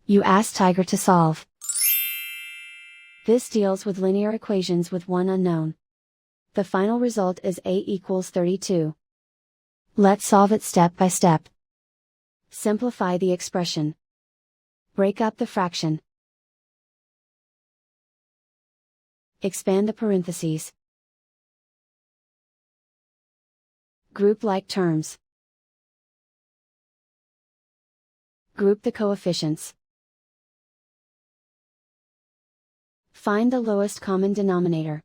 You ask Tiger to solve. This deals with linear equations with one unknown. The final result is a equals 32. Let's solve it step by step. Simplify the expression. Break up the fraction. Expand the parentheses. Group like terms. Group the coefficients. Find the lowest common denominator.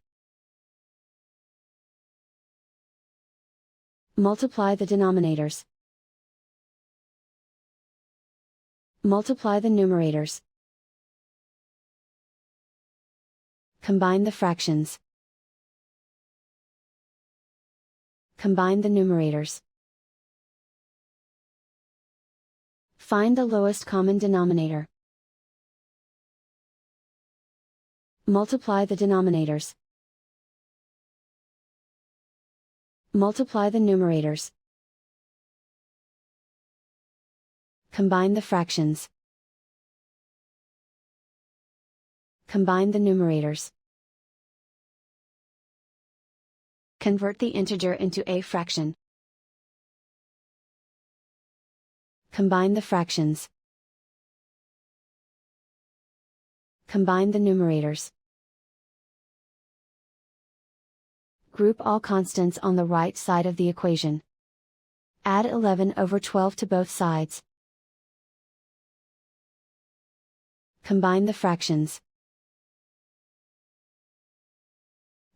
Multiply the denominators. Multiply the numerators. Combine the fractions. Combine the numerators. Find the lowest common denominator. Multiply the denominators. Multiply the numerators. Combine the fractions. Combine the numerators. Convert the integer into a fraction. Combine the fractions. Combine the numerators. Group all constants on the right side of the equation. Add 11 over 12 to both sides. Combine the fractions.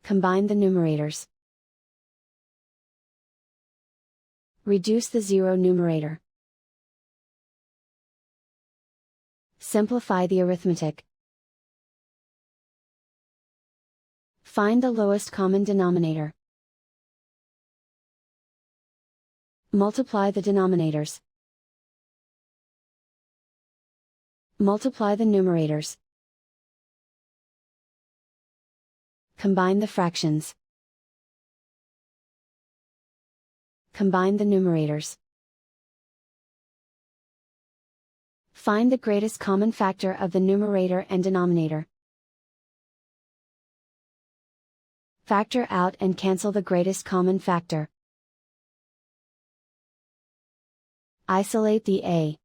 Combine the numerators. Reduce the zero numerator. Simplify the arithmetic. Find the lowest common denominator. Multiply the denominators. Multiply the numerators. Combine the fractions. Combine the numerators. Find the greatest common factor of the numerator and denominator. Factor out and cancel the greatest common factor. Isolate the a.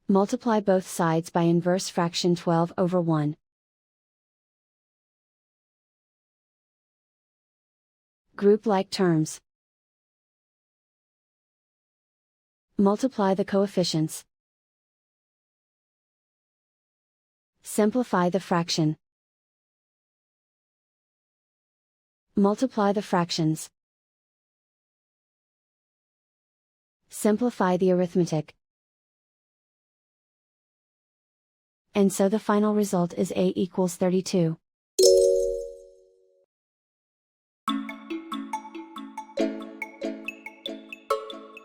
Multiply both sides by inverse fraction 12 over 1. Group like terms. Multiply the coefficients. Simplify the fraction. Multiply the fractions. Simplify the arithmetic. And so the final result is a equals 32.